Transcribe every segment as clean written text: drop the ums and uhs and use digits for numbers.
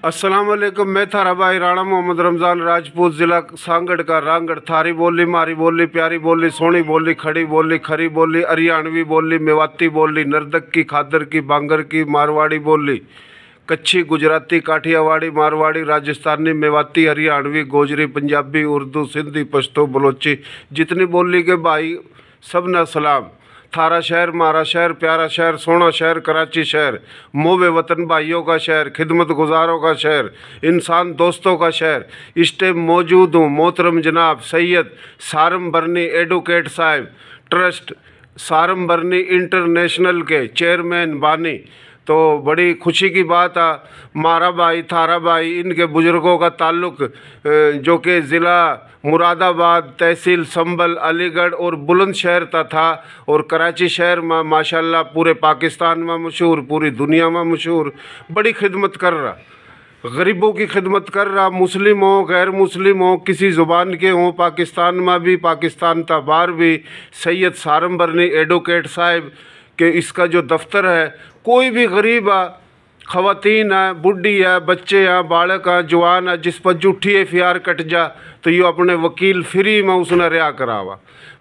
अस्सलाम वालेकुम। मैं थारा भाई राणा मोहम्मद रमज़ान राजपूत, ज़िला सांगड़ का रांगड़। थारी बोली, मारी बोली, प्यारी बोली, सोनी बोली, खड़ी बोली, खरी बोली, हरियाणवी बोली, मेवाती बोली, नरदक की, खादर की, बांगर की, मारवाड़ी बोली, कच्छी, गुजराती, काठियावाड़ी, मारवाड़ी, राजस्थानी, मेवाती, हरियाणवी, गोजरी, पंजाबी, उर्दू, सिंधी, पश्तो, बलोची, जितनी बोली के भाई सब न सलाम। थारा शहर मारा शहर, प्यारा शहर, सोना शहर, कराची शहर, मोवे वतन भाइयों का शहर, खिदमत गुजारों का शहर, इंसान दोस्तों का शहर। इस टाइम मौजूद हूँ मोहतरम जनाब सैयद सारम बरनी एडवोकेट साहब ट्रस्ट, सारम बरनी इंटरनेशनल के चेयरमैन बानी। तो बड़ी खुशी की बात है, मारा भाई, थारा भाई, इनके बुज़ुर्गों का ताल्लुक़ जो कि ज़िला मुरादाबाद, तहसील संभल, अलीगढ़ और बुलंदशहर था। और कराची शहर में माशाल्लाह पूरे पाकिस्तान में मशहूर, पूरी दुनिया में मशहूर, बड़ी खिदमत कर रहा, गरीबों की खिदमत कर रहा। मुस्लिम हो, गैर मुस्लिम हो, किसी ज़ुबान के हों, पाकिस्तान में भी, पाकिस्तान था बाहर भी, सैयद सारम बरनी एडवोकेट साहब के इसका जो दफ्तर है, कोई भी गरीब है, ख़वातीन है, बुढ़ी है, बच्चे हैं, बालक है, जवान है, जिस पर झूठी एफआईआर कट जा तो ये अपने वकील फ्री में उसने रिहा करावा।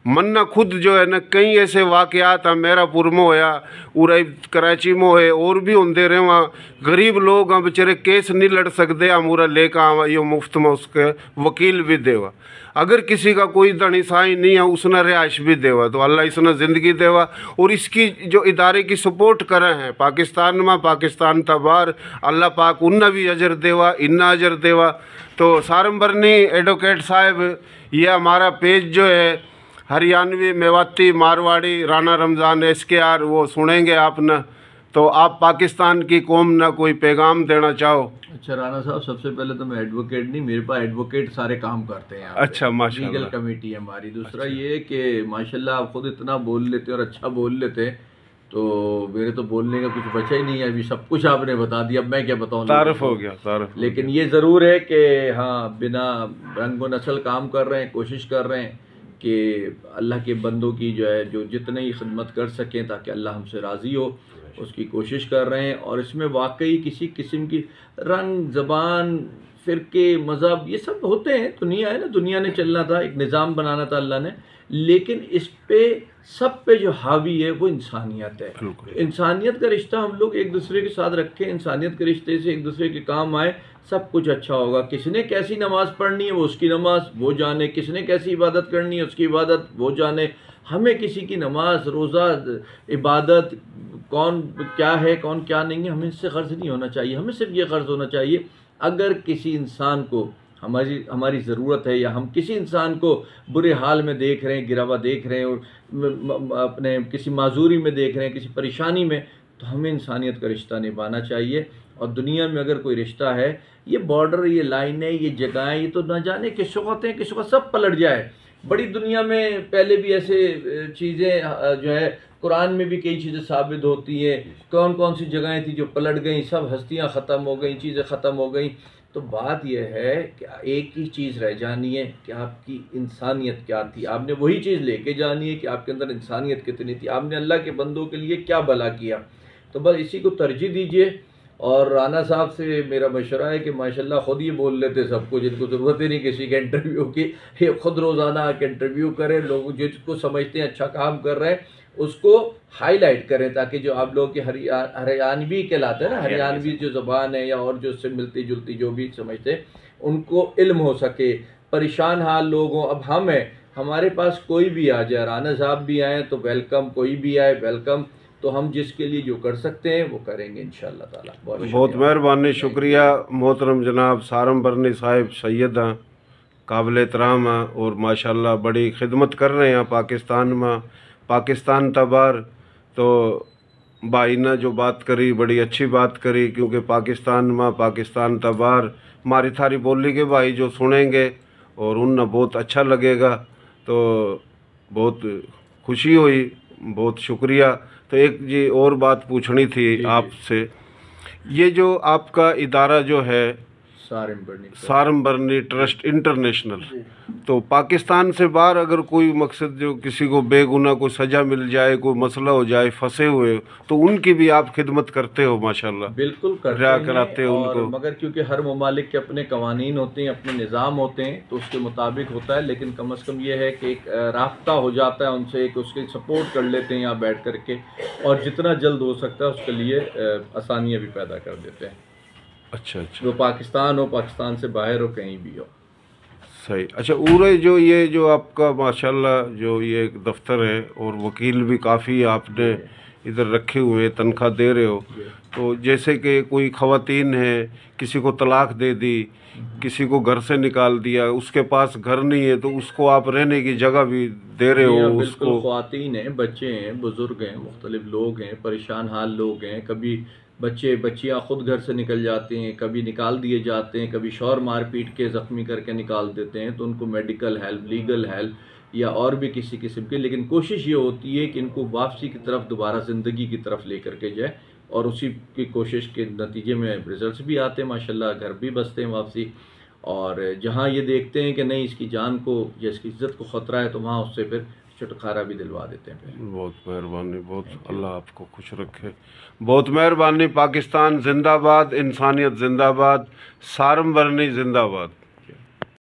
मन्ना खुद जो है ना, कई ऐसे वाक़यात हैं, मेरापुर में होया, उरई कराची में होए, और भी होंदे रहे। वहाँ गरीब लोग हैं बेचारे, केस नहीं लड़ सकते, हम उरा लेकर आवा, ये मुफ्त में उसके वकील भी देवा। अगर किसी का कोई धनी साई नहीं है, उसने रिहाइश भी देवा, तो अल्लाह इसने ज़िंदगी देवा। और इसकी जो इदारे की सपोर्ट करे हैं पाकिस्तान में, पाकिस्तान था बाहर, अल्लाह पाक उन्ना भी अजर देवा, इन्ना अजर देवा। तो सारम बरनी एडवोकेट साहब, ये हमारा पेज जो है हरियाणवी, मेवाती, मारवाड़ी, राणा रमज़ान SKR वो सुनेंगे आपने। तो आप पाकिस्तान की कौम ना कोई पैगाम देना चाहो? अच्छा राणा साहब, सबसे पहले तो मैं एडवोकेट नहीं, मेरे पास एडवोकेट सारे काम करते हैं। अच्छा, माशाल्लाह, लीगल कमेटी है हमारी। दूसरा अच्छा। ये कि माशाल्लाह आप खुद इतना बोल लेते और अच्छा बोल लेते, तो मेरे तो बोलने का कुछ बचा ही नहीं है। अभी सब कुछ आपने बता दिया, अब मैं क्या बताऊँ, तारफ हो गया, तारफ। लेकिन ये ज़रूर है कि हाँ, बिना रंग व नस्ल काम कर रहे हैं, कोशिश कर रहे हैं कि अल्लाह के बंदों की जो है, जो जितने ही खिदमत कर सकें ताकि अल्लाह हमसे राज़ी हो, उसकी कोशिश कर रहे हैं। और इसमें वाकई किसी किस्म की रंग, ज़बान, फ़िरके, मज़हब, ये सब होते हैं, दुनिया है ना, दुनिया ने चलना था, एक निज़ाम बनाना था अल्लाह ने, लेकिन इस पे सब पे जो हावी है वो इंसानियत है। इंसानियत का रिश्ता हम लोग एक दूसरे के साथ रखें, इंसानियत के रिश्ते से एक दूसरे के काम आए, सब कुछ अच्छा होगा। किसने कैसी नमाज़ पढ़नी है वो उसकी नमाज़ वो जाने, किसने कैसी इबादत करनी है उसकी इबादत वो जाने। हमें किसी की नमाज, रोज़ा, इबादत कौन क्या है, कौन क्या नहीं है, हमें इससे गर्ज नहीं होना चाहिए। हमें सिर्फ ये गर्ज होना चाहिए, अगर किसी इंसान को हमारी ज़रूरत है, या हम किसी इंसान को बुरे हाल में देख रहे हैं, गिरा हुआ देख रहे हैं, और अपने किसी माजूरी में देख रहे हैं, किसी परेशानी में, तो हमें इंसानियत का रिश्ता निभाना चाहिए। और दुनिया में अगर कोई रिश्ता है, ये बॉर्डर, ये लाइनें, ये जगहें, ये तो ना जाने किस वक्त हैं, किस वक्त सब पलट जाए। बड़ी दुनिया में पहले भी ऐसे चीज़ें जो है, कुरान में भी कई चीज़ें साबित होती हैं, कौन कौन सी जगहें थी जो पलट गई, सब हस्तियां ख़त्म हो गई, चीज़ें ख़त्म हो गई। तो बात यह है कि एक ही चीज़ रह जानी है कि आपकी इंसानियत क्या थी। आपने वही चीज़ लेके जानी है कि आपके अंदर इंसानियत कितनी थी, आपने अल्लाह के बंदों के लिए क्या भला किया। तो बस इसी को तरजीह दीजिए। और राना साहब से मेरा मशवरा है कि माशाल्लाह ख़ुद ही बोल लेते सब कुछ, इनको ज़रूरत ही नहीं किसी के इंटरव्यू की। ये ख़ुद रोज़ाना आके इंटरव्यू करें, लोग जिसको समझते हैं अच्छा काम कर रहे हैं उसको हाईलाइट करें, ताकि जो आप लोगों की हरियाणवी कहलाते हैं ना, हरियाणवी जो ज़बान है या और जो उससे मिलती जुलती जो भी समझते हैं, उनको इल्म हो सके। परेशान हाल लोग हों, अब हम हैं, हमारे पास कोई भी आ जाए, राना साहब भी आए तो वेलकम, कोई भी आए वेलकम। तो हम जिसके लिए जो कर सकते हैं वो करेंगे इंशाअल्लाह ताला। बहुत मेहरबानी, शुक्रिया मोहतरम जनाब सारम बरनी साहिब सैयद हैं, काबिल एहतराम हैं, और माशाल्लाह बड़ी खिदमत कर रहे हैं पाकिस्तान में, पाकिस्तान तबार। तो भाई ने जो बात करी बड़ी अच्छी बात करी, क्योंकि पाकिस्तान में, पाकिस्तान तबार, मारी थारी बोली के भाई जो सुनेंगे और उन्हें बहुत अच्छा लगेगा, तो बहुत खुशी हुई, बहुत शुक्रिया। तो एक जी और बात पूछनी थी आपसे, ये जो आपका इदारा जो है सारमबरनी ट्रस्ट इंटरनेशनल। तो पाकिस्तान से बाहर अगर कोई मकसद जो किसी को बेगुनाह कोई सज़ा मिल जाए, कोई मसला हो जाए, फंसे हुए, तो उनकी भी आप खिदमत करते हो माशाल्लाह। बिल्कुल करते रिहा हैं, कराते हो और उनको। मगर क्योंकि हर ममालिक के अपने कवानीन होते हैं, अपने निज़ाम होते हैं, तो उसके मुताबिक होता है। लेकिन कम अज़ कम ये है कि एक राब्ता हो जाता है उनसे, एक उसके सपोर्ट कर लेते हैं यहाँ बैठ कर के, और जितना जल्द हो सकता है उसके लिए आसानियाँ भी पैदा कर देते हैं। अच्छा अच्छा, वो पाकिस्तान हो, पाकिस्तान से बाहर हो, कहीं भी हो। सही। अच्छा, उरे जो ये जो आपका माशाल्लाह जो ये एक दफ्तर है, और वकील भी काफ़ी आपने इधर रखे हुए, तनख्वाह दे रहे हो, तो जैसे कि कोई ख़वातीन है, किसी को तलाक दे दी, किसी को घर से निकाल दिया, उसके पास घर नहीं है, तो उसको आप रहने की जगह भी दे रहे जी हो हाँ, बिल्कुल। उसको। ख़वातीन हैं, बच्चे हैं, बुज़ुर्ग हैं, मुख्तलिफ लोग हैं, परेशान हाल लोग हैं। कभी बच्चियाँ ख़ुद घर से निकल जाती हैं, कभी निकाल दिए जाते हैं, कभी शौहर मार पीट के ज़ख्मी करके निकाल देते हैं, तो उनको मेडिकल हेल्प, लीगल हेल्प या और भी किसी किस्म की, लेकिन कोशिश ये होती है कि इनको वापसी की तरफ, दोबारा ज़िंदगी की तरफ लेकर के जाए, और उसी की कोशिश के नतीजे में रिजल्ट्स भी आते हैं माशाल्लाह, घर भी बसते हैं वापसी। और जहाँ ये देखते हैं कि नहीं, इसकी जान को या इसकी इज़्ज़त को ख़तरा है, तो वहाँ उससे फिर छुटकारा भी दिलवा देते हैं फिर। बहुत मेहरबानी, बहुत अल्लाह आपको खुश रखे। बहुत मेहरबानी। पाकिस्तान जिंदाबाद, इंसानियत जिंदाबाद, सारमबरनी जिंदाबाद।